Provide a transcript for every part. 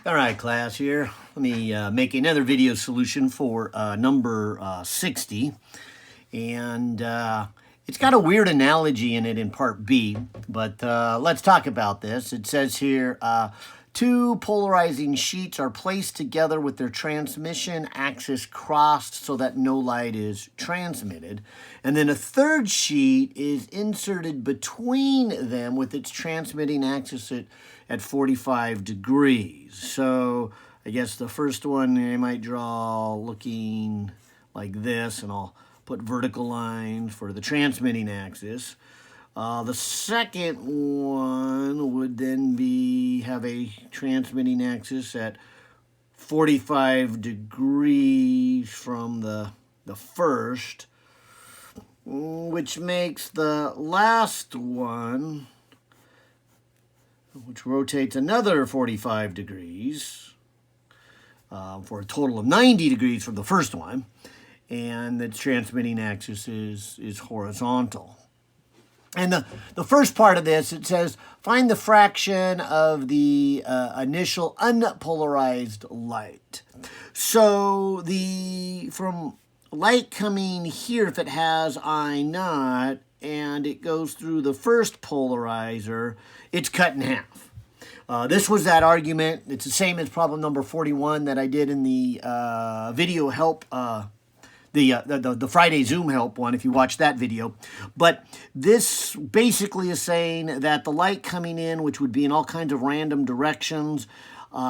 All right, class, here. Let me make another video solution for number 60. And it's got a weird analogy in it in part B, but let's talk about this. It says here, two polarizing sheets are placed together with their transmission axis crossed so that no light is transmitted. And then a third sheet is inserted between them with its transmitting axis at 45 degrees. So I guess the first one I might draw looking like this, and I'll put vertical lines for the transmitting axis. The second one would then have a transmitting axis at 45 degrees from the first, which makes the last one, which rotates another 45 degrees for a total of 90 degrees from the first one, and the transmitting axis is horizontal. And the first part of this, it says, find the fraction of the initial unpolarized light. So from light coming here, if it has I naught, and it goes through the first polarizer, it's cut in half. This was that argument. It's the same as problem number 41 that I did in the video help, the Friday Zoom help one, if you watch that video. But this basically is saying that the light coming in, which would be in all kinds of random directions,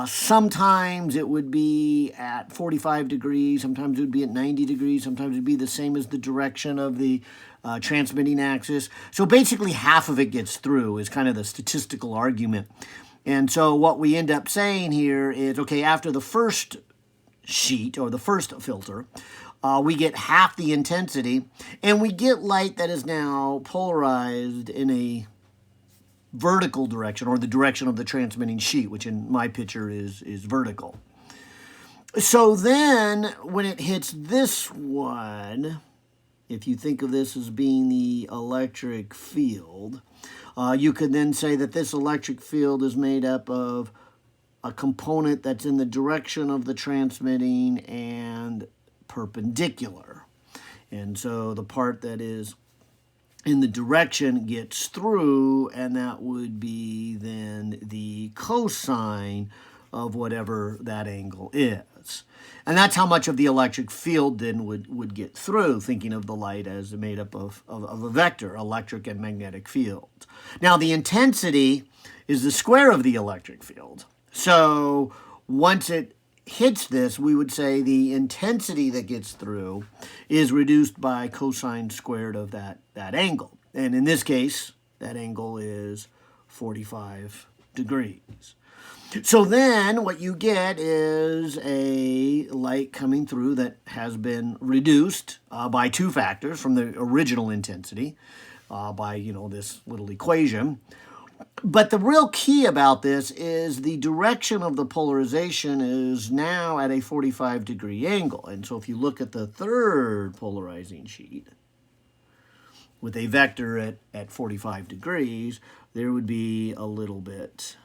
sometimes it would be at 45 degrees, sometimes it would be at 90 degrees, sometimes it would be the same as the direction of the transmitting axis. So basically half of it gets through is kind of the statistical argument. And so what we end up saying here is, okay, after the first sheet or the first filter, we get half the intensity, and we get light that is now polarized in a vertical direction, or the direction of the transmitting sheet, which in my picture is vertical. So then when it hits this one, if you think of this as being the electric field, you could then say that this electric field is made up of a component that's in the direction of the transmitting and perpendicular. And so the part that is in the direction gets through, and that would be then the cosine of whatever that angle is. And that's how much of the electric field then would get through, thinking of the light as made up of a vector, electric and magnetic fields. Now the intensity is the square of the electric field. So once it hits this, we would say the intensity that gets through is reduced by cosine squared of that angle. And in this case, that angle is 45 degrees. So then what you get is a light coming through that has been reduced by two factors from the original intensity by, this little equation. But the real key about this is the direction of the polarization is now at a 45 degree angle. And so if you look at the third polarizing sheet with a vector at 45 degrees, there would be a little bit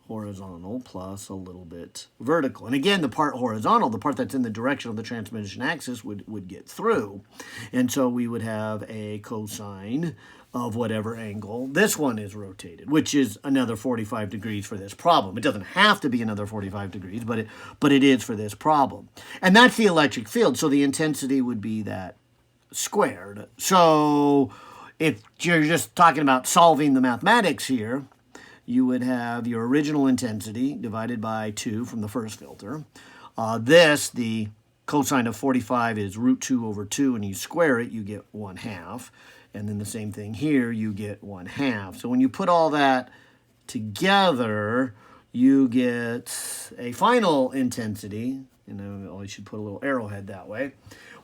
horizontal plus a little bit vertical. And again, the part horizontal, the part that's in the direction of the transmission axis, would get through. And so we would have a cosine of whatever angle this one is rotated, which is another 45 degrees for this problem. It doesn't have to be another 45 degrees, but it is for this problem. And that's the electric field, so the intensity would be that squared. So if you're just talking about solving the mathematics here, you would have your original intensity divided by 2 from the first filter. The cosine of 45 is root 2 over 2, and you square it, you get 1/2. And then the same thing here, you get 1/2. So when you put all that together, you get a final intensity, I should put a little arrowhead that way,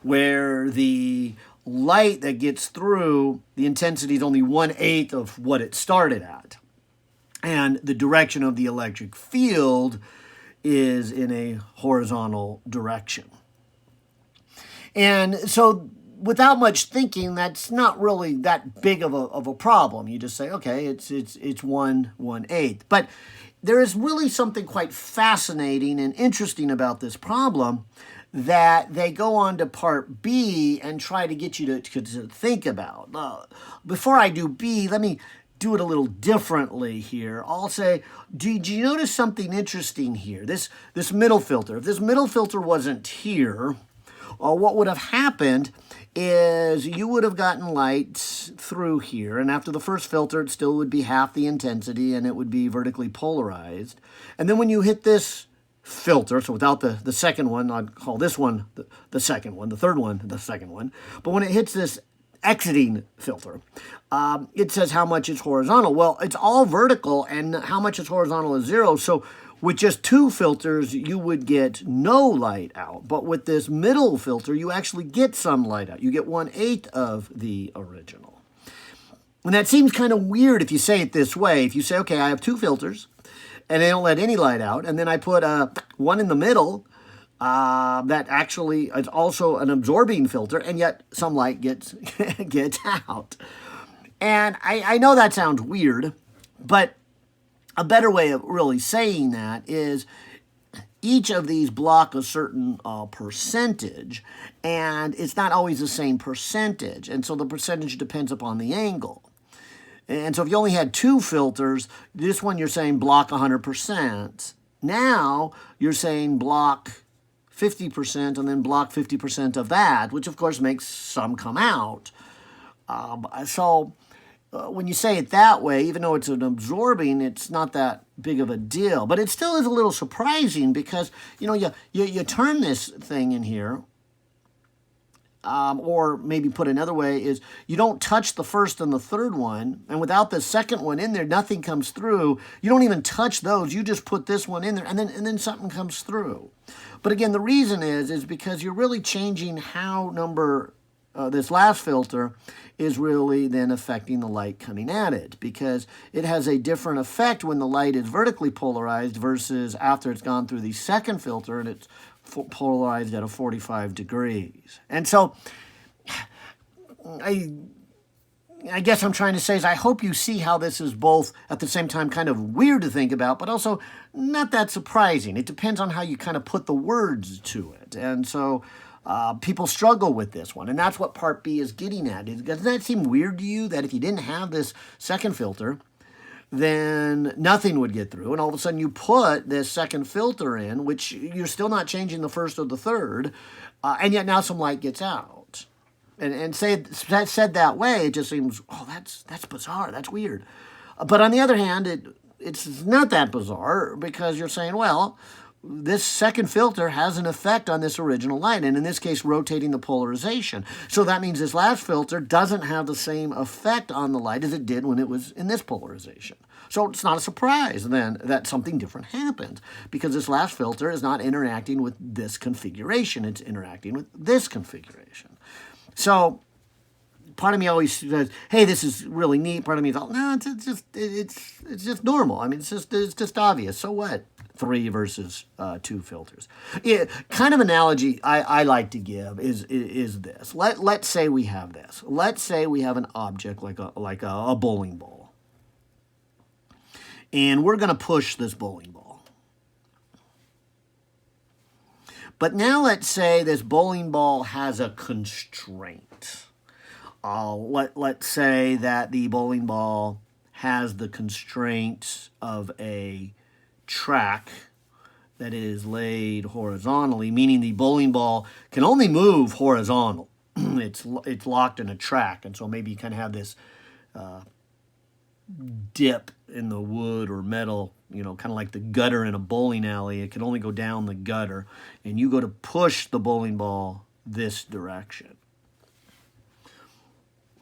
where the light that gets through, the intensity is only 1/8 of what it started at. And the direction of the electric field is in a horizontal direction. And so without much thinking, that's not really that big of a problem. You just say, okay, it's 1/8. But there is really something quite fascinating and interesting about this problem that they go on to part B and try to get you to think about. Before I do B, let me do it a little differently here. I'll say, do you notice something interesting here? This middle filter. If this middle filter wasn't here, what would have happened is you would have gotten light through here, and after the first filter, it still would be half the intensity, and it would be vertically polarized. And then when you hit this filter, so without the second one, I'd call this one the second one, the third one the second one, but when it hits this exiting filter, it says how much is horizontal. Well, it's all vertical, and how much is horizontal is 0, so with just 2 filters, you would get no light out. But with this middle filter, you actually get some light out. You get 1/8 of the original. And that seems kind of weird if you say it this way. If you say, okay, I have 2 filters, and they don't let any light out, and then I put one in the middle, that actually is also an absorbing filter, and yet some light gets out. And I know that sounds weird, but a better way of really saying that is each of these block a certain percentage, and it's not always the same percentage, and so the percentage depends upon the angle. And so if you only had 2 filters, this one you're saying block 100%. Now you're saying block 50% and then block 50% of that, which of course makes some come out. When you say it that way, even though it's an absorbing, it's not that big of a deal. But it still is a little surprising because, you turn this thing in here, or maybe put another way is you don't touch the first and the third one, and without the second one in there, nothing comes through. You don't even touch those. You just put this one in there, and then something comes through. But again, the reason is because you're really changing how this last filter is really then affecting the light coming at it, because it has a different effect when the light is vertically polarized versus after it's gone through the second filter and it's polarized at a 45 degrees. And so I guess I'm trying to say is I hope you see how this is both at the same time kind of weird to think about, but also not that surprising. It depends on how you kind of put the words to it. And so people struggle with this one, and that's what Part B is getting at. Doesn't that seem weird to you that if you didn't have this second filter, then nothing would get through, and all of a sudden you put this second filter in, which you're still not changing the first or the third, and yet now some light gets out. And said that way, it just seems, that's bizarre, that's weird. But on the other hand, it's not that bizarre, because you're saying, well, this second filter has an effect on this original light, and in this case, rotating the polarization. So that means this last filter doesn't have the same effect on the light as it did when it was in this polarization. So it's not a surprise, then, that something different happened, because this last filter is not interacting with this configuration. It's interacting with this configuration. So part of me always says, hey, this is really neat. Part of me is, no, it's just normal. I mean, it's just obvious. So what? 3 versus 2 filters. Kind of analogy I like to give is this. Let's say we have this. Let's say we have an object like a bowling ball, and we're going to push this bowling ball. But now let's say this bowling ball has a constraint. Let's say that the bowling ball has the constraint of a track that is laid horizontally, meaning the bowling ball can only move horizontal. It's locked in a track, and so maybe you kind of have this dip in the wood or metal, kind of like the gutter in a bowling alley. It can only go down the gutter, and you go to push the bowling ball this direction.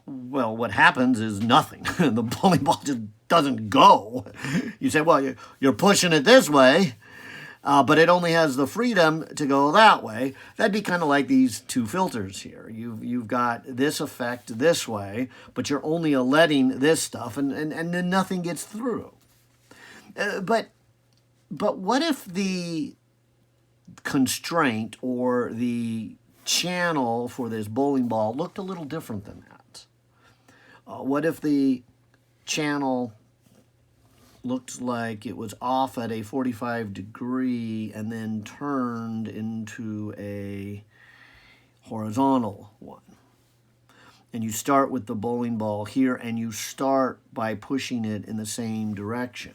Well, what happens is nothing. The bowling ball just doesn't go. You say, well, you're pushing it this way, but it only has the freedom to go that way. That'd be kind of like these 2 filters here. You've got this effect this way, but you're only letting this stuff, and then nothing gets through. But what if the constraint or the channel for this bowling ball looked a little different than that? What if the channel looked like it was off at a 45 degree and then turned into a horizontal one. And you start with the bowling ball here, and you start by pushing it in the same direction.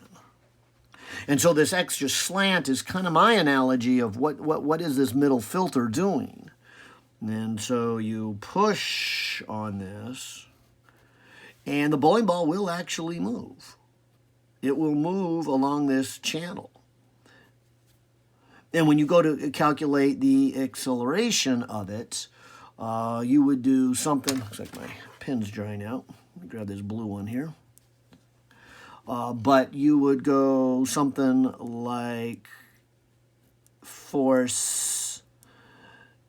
And so this extra slant is kind of my analogy of what is this middle filter doing. And so you push on this, and the bowling ball will actually move. It will move along this channel. And when you go to calculate the acceleration of it, you would do something, looks like my pen's drying out. Let me grab this blue one here. But you would go something like force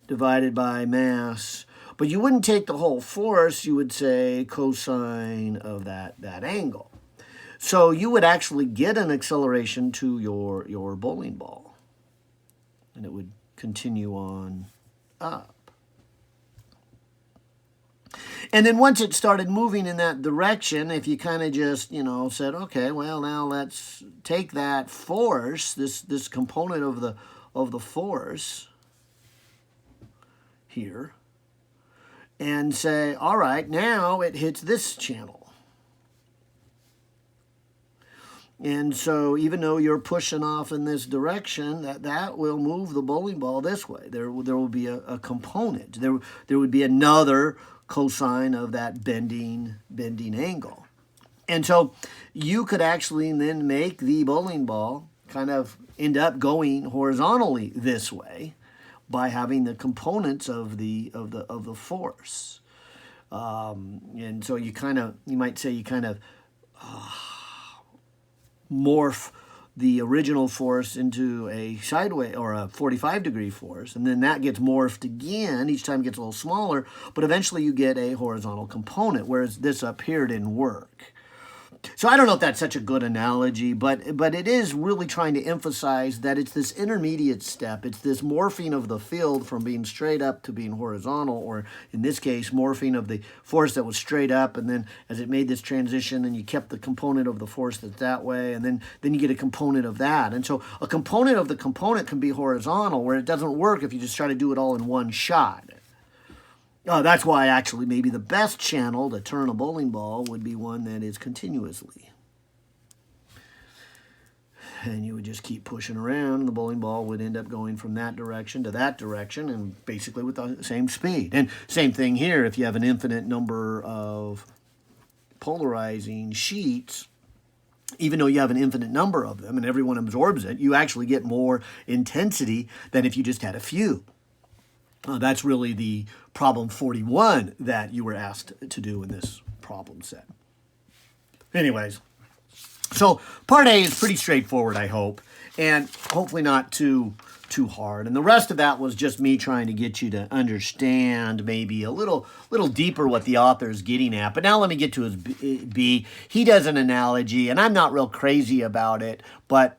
divided by mass. But you wouldn't take the whole force, you would say cosine of that angle. So you would actually get an acceleration to your bowling ball. And it would continue on up. And then once it started moving in that direction, if you kind of just, said, okay, well, now let's take that force, this component of the force here, and say, all right, now it hits this channel. And so even though you're pushing off in this direction, that will move the bowling ball this way. There will be a component. There would be another cosine of that bending angle. And so you could actually then make the bowling ball kind of end up going horizontally this way by having the components of the force. And so you might say you kind of morph the original force into a sideways or a 45-degree force, and then that gets morphed again. Each time it gets a little smaller, but eventually you get a horizontal component, whereas this up here didn't work. So I don't know if that's such a good analogy, but it is really trying to emphasize that it's this intermediate step. It's this morphing of the field from being straight up to being horizontal, or in this case, morphing of the force that was straight up, and then as it made this transition, and you kept the component of the force that's that way, and then you get a component of that. And so a component of the component can be horizontal, where it doesn't work if you just try to do it all in one shot. That's why actually maybe the best channel to turn a bowling ball would be one that is continuously. And you would just keep pushing around, and the bowling ball would end up going from that direction to that direction, and basically with the same speed. And same thing here, if you have an infinite number of polarizing sheets, even though you have an infinite number of them and everyone absorbs it, you actually get more intensity than if you just had a few. That's really the problem 41 that you were asked to do in this problem set. Anyways, so part A is pretty straightforward, I hope, and hopefully not too hard. And the rest of that was just me trying to get you to understand maybe a little deeper what the author is getting at. But now let me get to his B. He does an analogy, and I'm not real crazy about it, but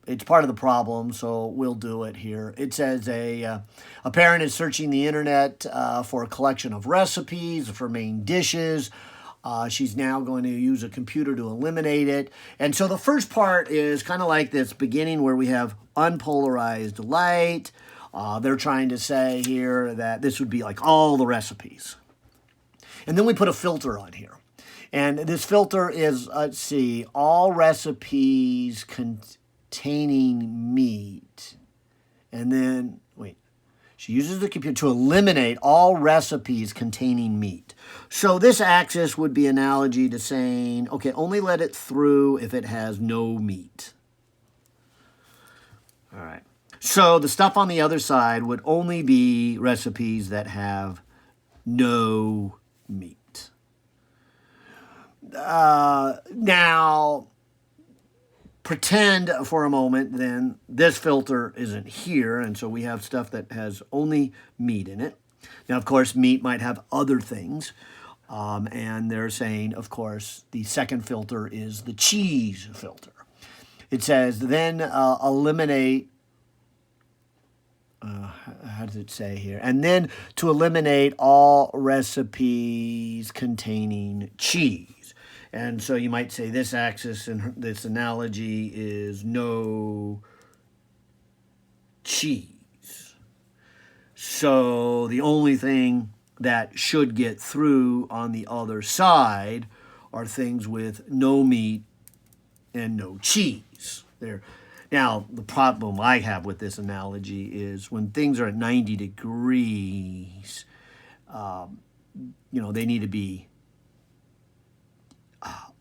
it's part of the problem, so we'll do it here. It says a parent is searching the internet for a collection of recipes for main dishes. She's now going to use a computer to eliminate it. And so the first part is kind of like this beginning where we have unpolarized light. They're trying to say here that this would be like all the recipes. And then we put a filter on here. And this filter is, let's see, all recipes containing meat. And then, she uses the computer to eliminate all recipes containing meat. So this axis would be analogy to saying, okay, only let it through if it has no meat. All right. So the stuff on the other side would only be recipes that have no meat. Now, pretend for a moment then this filter isn't here, and so we have stuff that has only meat in it. Now, of course, meat might have other things, and they're saying, of course, the second filter is the cheese filter. It says, then eliminate, how does it say here? And then to eliminate all recipes containing cheese. And so you might say this axis in this analogy is no cheese. So the only thing that should get through on the other side are things with no meat and no cheese. There. Now, the problem I have with this analogy is when things are at 90 degrees, they need to be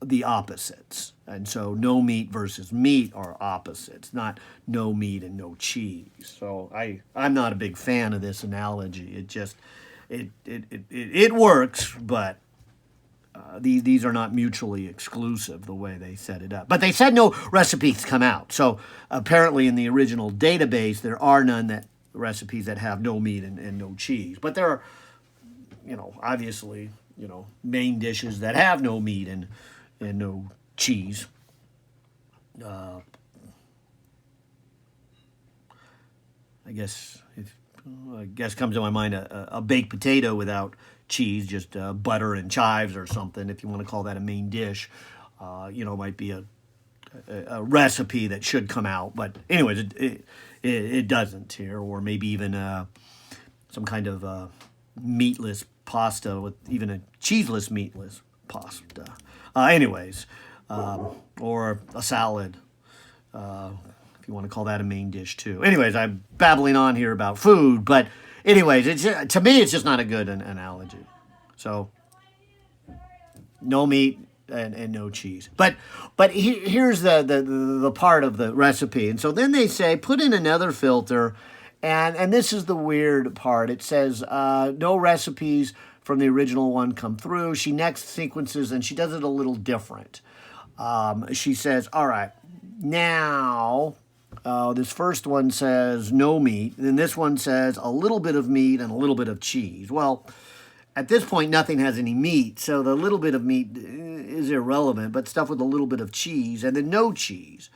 the opposites. And so no meat versus meat are opposites, not no meat and no cheese. So I'm not a big fan of this analogy. It just, it works, but these are not mutually exclusive the way they set it up. But they said no recipes come out. So apparently in the original database, there are none recipes that have no meat and no cheese. But there are, obviously, main dishes that have no meat and no cheese. I guess comes to my mind a baked potato without cheese, just butter and chives or something, if you want to call that a main dish. Might be a recipe that should come out, but anyways, it doesn't here, or maybe even some kind of meatless pasta with even a cheeseless meatless pasta. Or a salad. If you want to call that a main dish too. Anyways, I'm babbling on here about food, but anyways, to me, it's just not a good analogy. So, no meat and no cheese. But here's the part of the recipe. And so then they say, put in another filter, and this is the weird part. It says, no recipes from the original one come through. She next sequences, and she does it a little different. She says, all right, now... this first one says no meat, then this one says a little bit of meat and a little bit of cheese. Well, at this point, nothing has any meat, so the little bit of meat is irrelevant, but stuff with a little bit of cheese and then no cheese.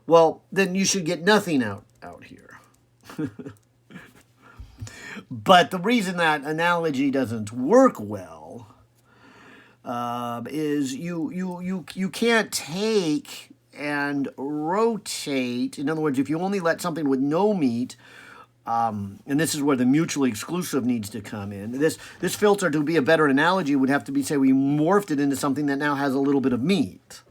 Well, then you should get nothing out here. But the reason that analogy doesn't work well is you can't take and rotate. In other words, if you only let something with no meat, and this is where the mutually exclusive needs to come in. This filter, to be a better analogy, would have to be, say, we morphed it into something that now has a little bit of meat.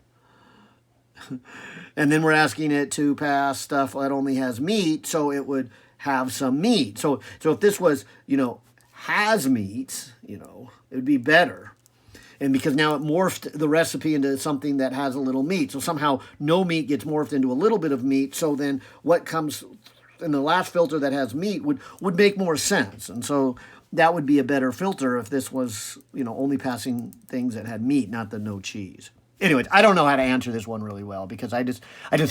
And then we're asking it to pass stuff that only has meat, so it would have some meat. So if this was, has meat, it would be better. And because now it morphed the recipe into something that has a little meat. So somehow no meat gets morphed into a little bit of meat. So then what comes in the last filter that has meat would make more sense. And so that would be a better filter if this was, only passing things that had meat, not the no cheese. Anyways, I don't know how to answer this one really well because I just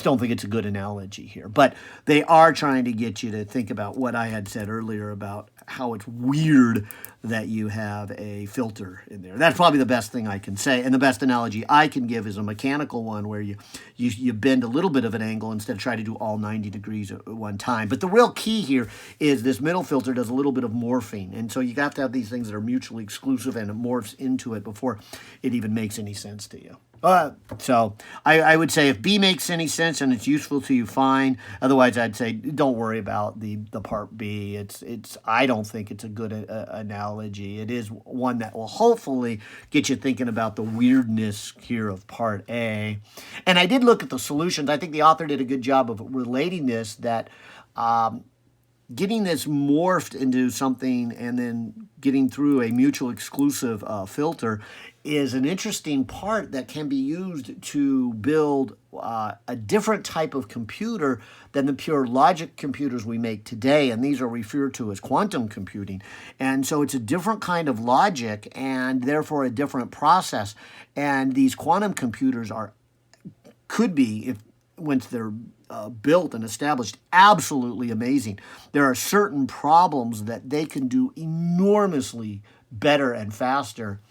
don't think it's a good analogy here. But they are trying to get you to think about what I had said earlier about how it's weird that you have a filter in there. That's probably the best thing I can say. And the best analogy I can give is a mechanical one where you bend a little bit of an angle instead of trying to do all 90 degrees at one time. But the real key here is this middle filter does a little bit of morphing. And so you have to have these things that are mutually exclusive and it morphs into it before it even makes any sense to you. So I would say if B makes any sense and it's useful to you, fine. Otherwise, I'd say don't worry about the part B. I don't think it's a good analogy. It is one that will hopefully get you thinking about the weirdness here of part A. And I did look at the solutions. I think the author did a good job of relating this, that getting this morphed into something and then getting through a mutual exclusive filter is an interesting part that can be used to build a different type of computer than the pure logic computers we make today, and these are referred to as quantum computing. And so it's a different kind of logic and therefore a different process. And these quantum computers could be, once they're built and established, absolutely amazing. There are certain problems that they can do enormously better and faster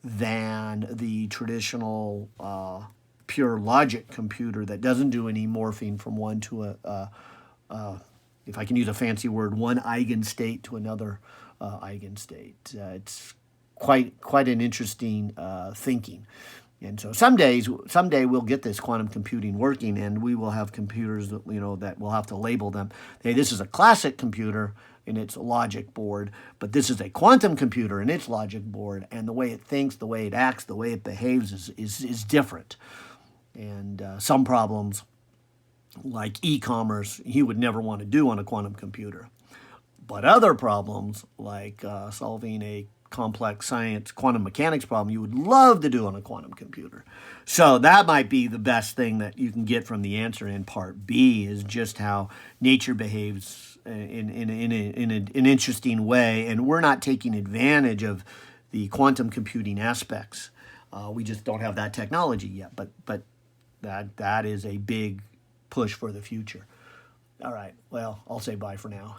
than the traditional pure logic computer that doesn't do any morphing from one to if I can use a fancy word, one eigenstate to another eigenstate. It's quite an interesting thinking. And so someday we'll get this quantum computing working, and we will have computers that, that we'll have to label them. Hey, this is a classic computer in its logic board, but this is a quantum computer in its logic board, and the way it thinks, the way it acts, the way it behaves is different. And some problems, like e-commerce, you would never want to do on a quantum computer. But other problems, like solving a complex science quantum mechanics problem, you would love to do on a quantum computer. So that might be the best thing that you can get from the answer in part B, is just how nature behaves in an interesting way. And we're not taking advantage of the quantum computing aspects. We just don't have that technology yet. But that is a big push for the future. All right, well, I'll say bye for now.